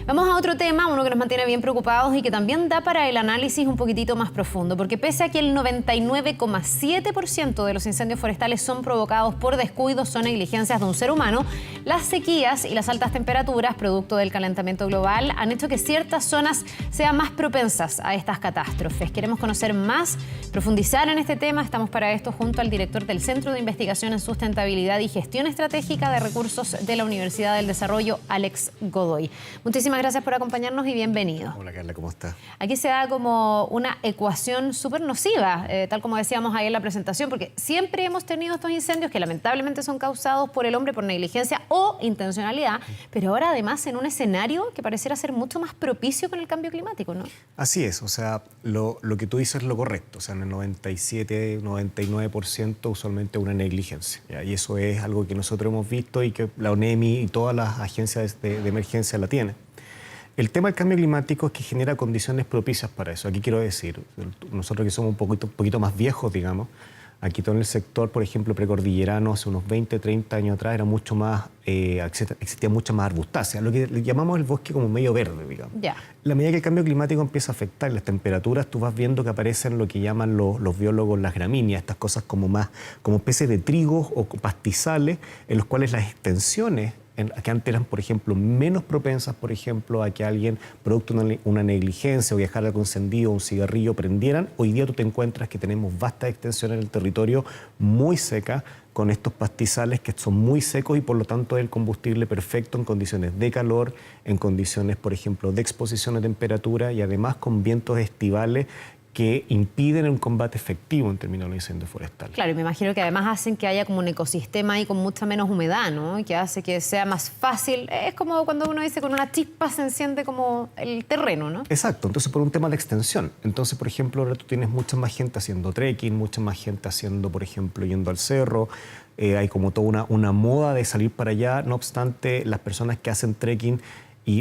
Vamos a otro tema, uno que nos mantiene bien preocupados y que también da para el análisis un poquitito más profundo, porque pese a que el 99,7% de los incendios forestales son provocados por descuidos o negligencias de un ser humano, las sequías y las altas temperaturas, producto del calentamiento global, han hecho que ciertas zonas sean más propensas a estas catástrofes. Queremos conocer más, profundizar en este tema. Estamos para esto junto al director del Centro de Investigación en Sustentabilidad y Gestión Estratégica de Recursos de la Universidad del Desarrollo, Alex Godoy. Muchísimas gracias por acompañarnos y bienvenido. Hola Carla, ¿cómo estás? Aquí se da como una ecuación súper nociva, tal como decíamos ahí en la presentación, porque siempre hemos tenido estos incendios que lamentablemente son causados por el hombre por negligencia o intencionalidad, pero ahora además en un escenario que pareciera ser mucho más propicio con el cambio climático, ¿no? Así es, o sea, lo que tú dices es lo correcto, o sea, en el 97, 99% usualmente una negligencia, ¿ya? Y eso es algo que nosotros hemos visto y que la ONEMI y todas las agencias de emergencia la tienen. El tema del cambio climático es que genera condiciones propicias para eso. Aquí quiero decir, nosotros que somos un poquito más viejos, digamos, aquí todo en el sector, por ejemplo, precordillerano, hace unos 20, 30 años atrás, era mucho más, existía mucha más arbustácea, lo que le llamamos el bosque como medio verde, digamos. Ya. La medida que el cambio climático empieza a afectar las temperaturas, tú vas viendo que aparecen lo que llaman los biólogos las gramíneas, estas cosas como especies de trigos o pastizales, en los cuales las extensiones que antes eran, por ejemplo, menos propensas, por ejemplo, a que alguien, producto de una negligencia o dejar algo encendido, un cigarrillo, prendieran. Hoy día tú te encuentras que tenemos vastas extensiones en el territorio muy secas, con estos pastizales que son muy secos y por lo tanto es el combustible perfecto en condiciones de calor, en condiciones, por ejemplo, de exposición a temperatura y además con vientos estivales que impiden un combate efectivo en términos de incendios forestales. Claro, y me imagino que además hacen que haya como un ecosistema ahí con mucha menos humedad, ¿no? Y que hace que sea más fácil. Es como cuando uno dice con una chispa se enciende como el terreno, ¿no? Exacto, entonces por un tema de extensión. Entonces, por ejemplo, ahora tú tienes mucha más gente haciendo trekking, mucha más gente haciendo, por ejemplo, yendo al cerro. Hay como toda una moda de salir para allá. No obstante, las personas que hacen trekking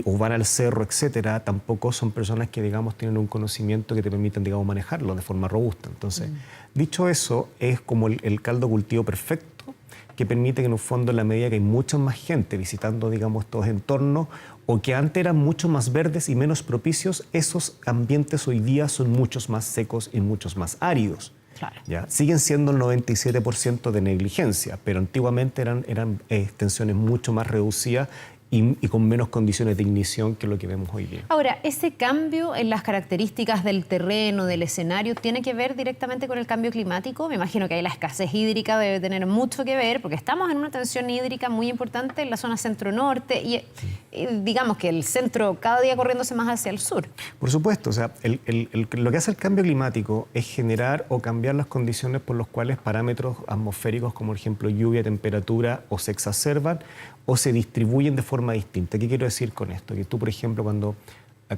o van al cerro, etcétera, tampoco son personas que, digamos, tienen un conocimiento que te permiten, digamos, manejarlo de forma robusta. Entonces, dicho eso, es como el caldo cultivo perfecto que permite que, en un fondo, en la medida que hay mucha más gente visitando, digamos, estos entornos, o que antes eran mucho más verdes y menos propicios, esos ambientes hoy día son muchos más secos y muchos más áridos. Claro. ¿Ya? Siguen siendo el 97% de negligencia, pero antiguamente eran extensiones mucho más reducidas y con menos condiciones de ignición que lo que vemos hoy día. Ahora, ¿ese cambio en las características del terreno, del escenario, tiene que ver directamente con el cambio climático? Me imagino que ahí la escasez hídrica debe tener mucho que ver, porque estamos en una tensión hídrica muy importante en la zona centro-norte y digamos que el centro cada día corriéndose más hacia el sur. Por supuesto, o sea, lo que hace el cambio climático es generar o cambiar las condiciones por las cuales parámetros atmosféricos como, por ejemplo, lluvia, temperatura, o se exacerban o se distribuyen de forma distinta. ¿Qué quiero decir con esto? Que tú, por ejemplo, cuando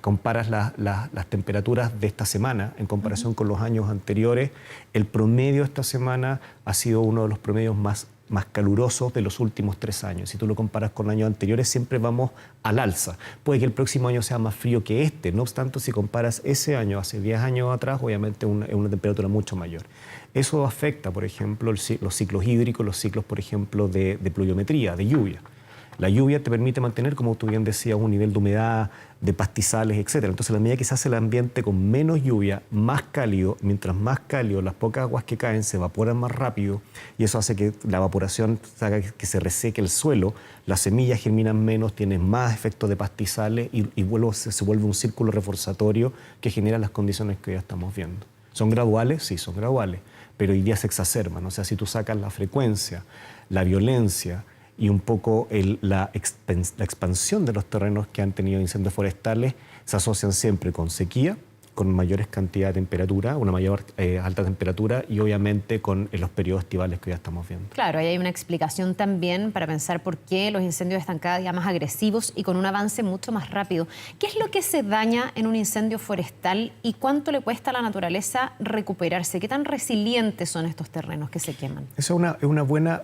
comparas las temperaturas de esta semana en comparación con los años anteriores, el promedio de esta semana ha sido uno de los promedios más calurosos de los últimos 3 años. Si tú lo comparas con años anteriores, siempre vamos al alza. Puede que el próximo año sea más frío que este, no obstante, si comparas ese año, hace 10 años atrás, obviamente es una temperatura mucho mayor. Eso afecta, por ejemplo, los ciclos hídricos, los ciclos, por ejemplo, de pluviometría, de lluvia. La lluvia te permite mantener, como tú bien decías, un nivel de humedad, de pastizales, etc. Entonces, a la medida que se hace el ambiente con menos lluvia, más cálido, mientras más cálido, las pocas aguas que caen se evaporan más rápido y eso hace que la evaporación haga que se reseque el suelo, las semillas germinan menos, tienen más efectos de pastizales y se vuelve un círculo reforzatorio que genera las condiciones que ya estamos viendo. ¿Son graduales? Sí, son graduales, pero hoy día se exacerban. O sea, si tú sacas la frecuencia, la violencia y un poco la expansión de los terrenos que han tenido incendios forestales, se asocian siempre con sequía, con mayores cantidades de temperatura, una mayor alta temperatura y obviamente con los periodos estivales que ya estamos viendo. Claro, ahí hay una explicación también para pensar por qué los incendios están cada día más agresivos y con un avance mucho más rápido. ¿Qué es lo que se daña en un incendio forestal y cuánto le cuesta a la naturaleza recuperarse? ¿Qué tan resilientes son estos terrenos que se queman? Esa es una buena...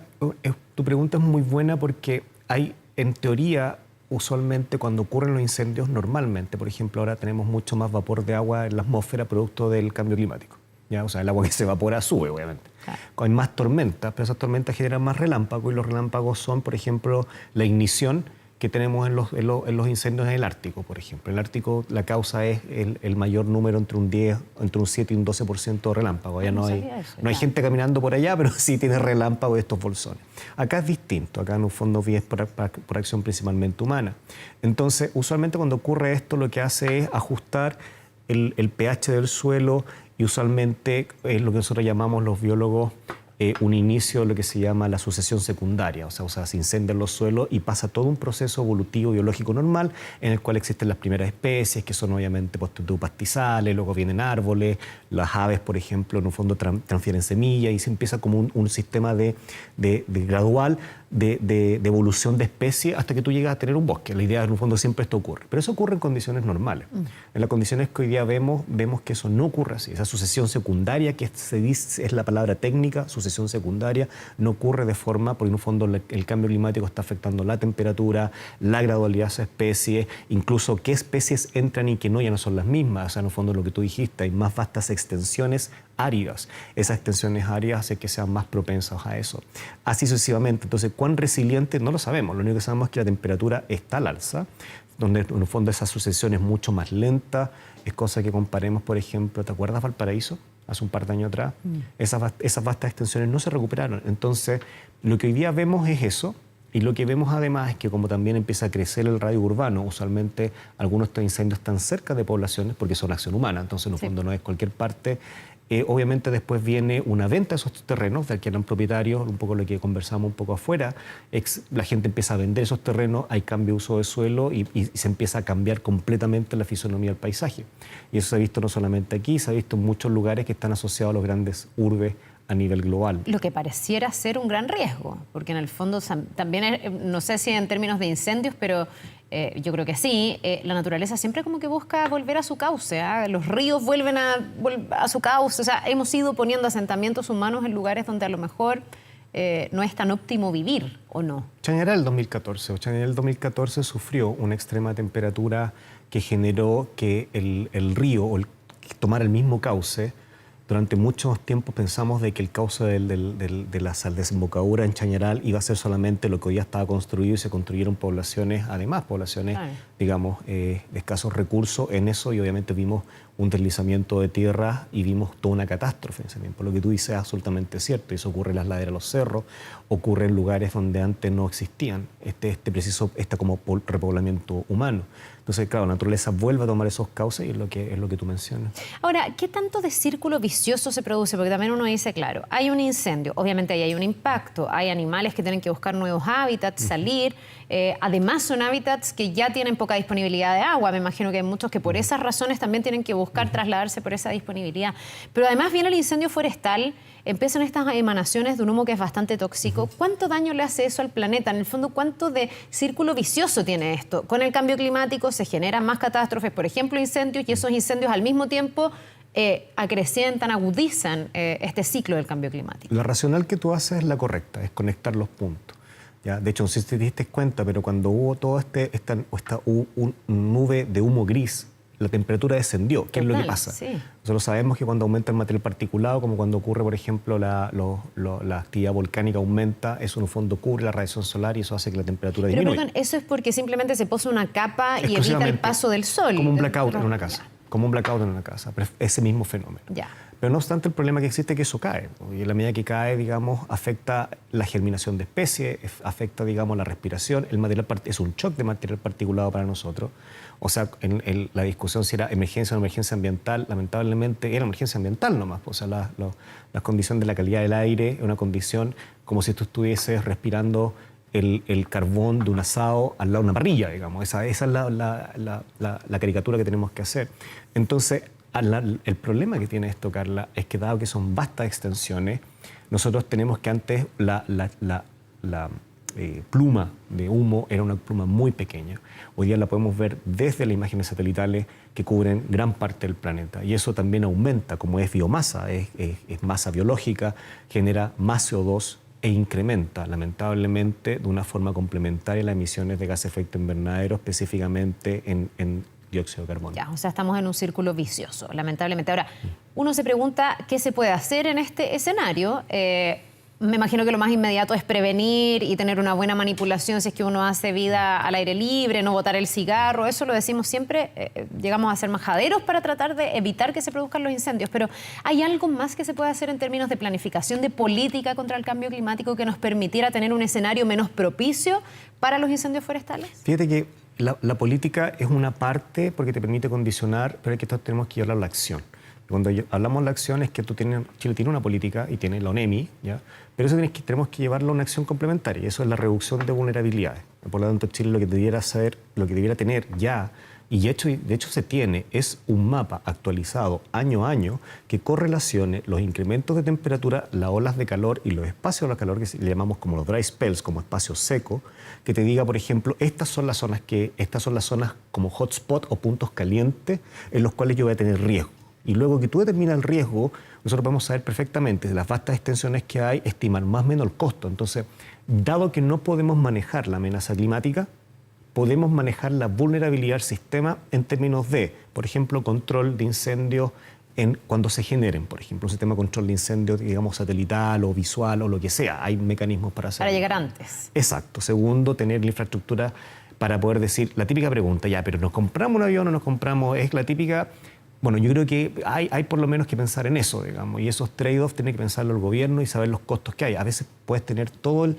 Tu pregunta es muy buena porque hay, en teoría, usualmente cuando ocurren los incendios, normalmente, por ejemplo, ahora tenemos mucho más vapor de agua en la atmósfera producto del cambio climático. ¿Ya? O sea, el agua que se evapora sube, obviamente. Claro. Hay más tormentas, pero esas tormentas generan más relámpagos y los relámpagos son, por ejemplo, la ignición que tenemos en los incendios en el Ártico, por ejemplo. En el Ártico la causa es el mayor número entre un 7 y un 12% de relámpagos. Allá no hay gente caminando por allá, pero sí tiene relámpagos de estos bolsones. Acá es distinto, acá en un fondo es por acción principalmente humana. Entonces, usualmente cuando ocurre esto, lo que hace es ajustar el pH del suelo y usualmente es lo que nosotros llamamos los biólogos un inicio de lo que se llama la sucesión secundaria, o sea, se incendian los suelos y pasa todo un proceso evolutivo biológico normal en el cual existen las primeras especies, que son obviamente pastizales, luego vienen árboles, las aves, por ejemplo, en un fondo transfieren semillas y se empieza como un sistema de gradual de evolución de especies hasta que tú llegas a tener un bosque. La idea, en un fondo, siempre esto ocurre. Pero eso ocurre en condiciones normales. En las condiciones que hoy día vemos que eso no ocurre así. Esa sucesión secundaria, que se dice, es la palabra técnica, sucesión secundaria, no ocurre de forma, porque en un fondo el cambio climático está afectando la temperatura, la gradualidad de esas especies, incluso qué especies entran y qué no, ya no son las mismas. O sea, en un fondo lo que tú dijiste, hay más vastas extensiones áridas. Esas extensiones áridas hacen que sean más propensas a eso. Así sucesivamente. Entonces, ¿cuán resilientes? No lo sabemos. Lo único que sabemos es que la temperatura está al alza, donde en el fondo esa sucesión es mucho más lenta. Es cosa que comparemos, por ejemplo, ¿te acuerdas Valparaíso? Hace un par de años atrás. Esas vastas extensiones no se recuperaron. Entonces, lo que hoy día vemos es eso. Y lo que vemos además es que como también empieza a crecer el radio urbano, usualmente algunos de estos incendios están cerca de poblaciones porque son acción humana, entonces en el fondo no es cualquier parte. Obviamente después viene una venta de esos terrenos, de alquilan propietarios, un poco lo que conversamos un poco afuera. La gente empieza a vender esos terrenos, hay cambio de uso de suelo y se empieza a cambiar completamente la fisonomía del paisaje. Y eso se ha visto no solamente aquí, se ha visto en muchos lugares que están asociados a los grandes urbes a nivel global. Lo que pareciera ser un gran riesgo, porque en el fondo también, no sé si en términos de incendios, pero yo creo que sí, la naturaleza siempre como que busca volver a su cauce, ¿eh? Los ríos vuelven a su cauce, o sea, hemos ido poniendo asentamientos humanos en lugares donde a lo mejor no es tan óptimo vivir, ¿o no? Chañaral 2014. Chañaral 2014 sufrió una extrema temperatura que generó que el río tomara el mismo cauce. Durante muchos tiempos pensamos de que el cauce de la desembocadura en Chañaral iba a ser solamente lo que hoy ya estaba construido y se construyeron poblaciones, además poblaciones, digamos, de escasos recursos en eso, y obviamente vimos un deslizamiento de tierra y vimos toda una catástrofe en ese tiempo. Lo que tú dices es absolutamente cierto, y eso ocurre en las laderas de los cerros, ocurre en lugares donde antes no existían este como repoblamiento humano. Entonces, claro, la naturaleza vuelve a tomar esos cauces y es lo que tú mencionas. Ahora, ¿qué tanto de círculo vicioso se produce? Porque también uno dice, claro, hay un incendio, obviamente ahí hay un impacto, hay animales que tienen que buscar nuevos hábitats, salir, además son hábitats que ya tienen poca disponibilidad de agua, me imagino que hay muchos que por esas razones también tienen que buscar trasladarse por esa disponibilidad. Pero además viene el incendio forestal, empiezan estas emanaciones de un humo que es bastante tóxico. ¿Cuánto daño le hace eso al planeta? En el fondo, ¿cuánto de círculo vicioso tiene esto? Con el cambio climático se generan más catástrofes, por ejemplo, incendios, y esos incendios al mismo tiempo acrecientan, agudizan este ciclo del cambio climático. La racional que tú haces es la correcta, es conectar los puntos. ¿Ya? De hecho, no sé si te diste cuenta, pero cuando hubo toda esta nube de humo gris, la temperatura descendió. ¿Qué es lo que pasa? Sí. Nosotros sabemos que cuando aumenta el material particulado, como cuando ocurre, por ejemplo, la actividad volcánica aumenta, eso en un fondo cubre la radiación solar y eso hace que la temperatura disminuya. Pero perdón, eso es porque simplemente se posa una capa y evita el paso del sol. Como un blackout en una casa. Como un blackout en una casa, ese mismo fenómeno. Ya. Pero no obstante, el problema que existe es que eso cae. Y en la medida que cae, digamos, afecta la germinación de especies, afecta, digamos, la respiración. El material es un shock de material particulado para nosotros. O sea, la discusión si era emergencia o no emergencia ambiental, lamentablemente era emergencia ambiental nomás. O sea, las condiciones de la calidad del aire es una condición como si tú estuvieses respirando el carbón de un asado al lado de una parrilla, digamos. Esa es la caricatura que tenemos que hacer. Entonces, el problema que tiene esto, Carla, es que dado que son vastas extensiones, nosotros tenemos que antes la pluma de humo era una pluma muy pequeña. Hoy día la podemos ver desde las imágenes satelitales que cubren gran parte del planeta. Y eso también aumenta, como es biomasa, es masa biológica, genera más CO2 e incrementa, lamentablemente, de una forma complementaria las emisiones de gas de efecto invernadero, específicamente en dióxido de carbono. Ya, o sea, estamos en un círculo vicioso, lamentablemente. Ahora, uno se pregunta qué se puede hacer en este escenario. Me imagino que lo más inmediato es prevenir y tener una buena manipulación si es que uno hace vida al aire libre, no botar el cigarro. Eso lo decimos siempre. Llegamos a ser majaderos para tratar de evitar que se produzcan los incendios. Pero ¿hay algo más que se puede hacer en términos de planificación, de política contra el cambio climático que nos permitiera tener un escenario menos propicio para los incendios forestales? Fíjate que la política es una parte porque te permite condicionar, pero es que tenemos que llevarla a la acción. Cuando hablamos de la acción es que Chile tiene una política y tiene la ONEMI, ¿ya? Pero eso tenemos que llevarlo a una acción complementaria y eso es la reducción de vulnerabilidades. Por lo tanto, Chile lo que debiera hacer, lo que debiera tener ya, y de hecho se tiene, es un mapa actualizado año a año que correlacione los incrementos de temperatura, las olas de calor y los espacios de calor que le llamamos como los dry spells, como espacios secos, que te diga, por ejemplo, estas son las zonas como hotspot o puntos calientes en los cuales yo voy a tener riesgo. Y luego que tú determinas el riesgo, nosotros podemos saber perfectamente de las vastas extensiones que hay, estimar más o menos el costo. Entonces, dado que no podemos manejar la amenaza climática, podemos manejar la vulnerabilidad del sistema en términos de, por ejemplo, control de incendios cuando se generen, por ejemplo, un sistema de control de incendios, digamos, satelital o visual o lo que sea. Hay mecanismos para hacerlo. Para llegar antes. Exacto. Segundo, tener la infraestructura para poder decir, la típica pregunta, ya, pero ¿nos compramos un avión o nos compramos? Es la típica... Bueno, yo creo que hay por lo menos que pensar en eso, digamos, y esos trade-offs tiene que pensarlo el gobierno y saber los costos que hay. A veces puedes tener todo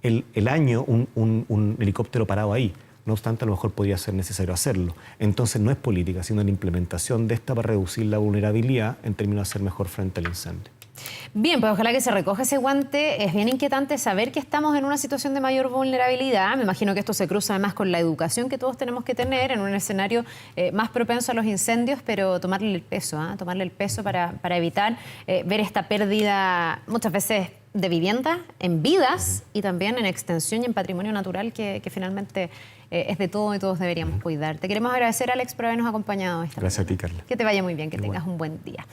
el año un helicóptero parado ahí. No obstante, a lo mejor podría ser necesario hacerlo. Entonces, no es política, sino la implementación de esta para reducir la vulnerabilidad en términos de hacer mejor frente al incendio. Bien, pues ojalá que se recoja ese guante. Es bien inquietante saber que estamos en una situación de mayor vulnerabilidad. Me imagino que esto se cruza además con la educación que todos tenemos que tener en un escenario más propenso a los incendios, pero tomarle el peso, tomarle el peso para evitar ver esta pérdida muchas veces de vivienda, en vidas y también en extensión y en patrimonio natural que finalmente es de todo y todos deberíamos cuidar. Te queremos agradecer, Alex, por habernos acompañado esta Gracias mañana. a ti, Carla. Que te vaya muy bien, que tengas un buen día.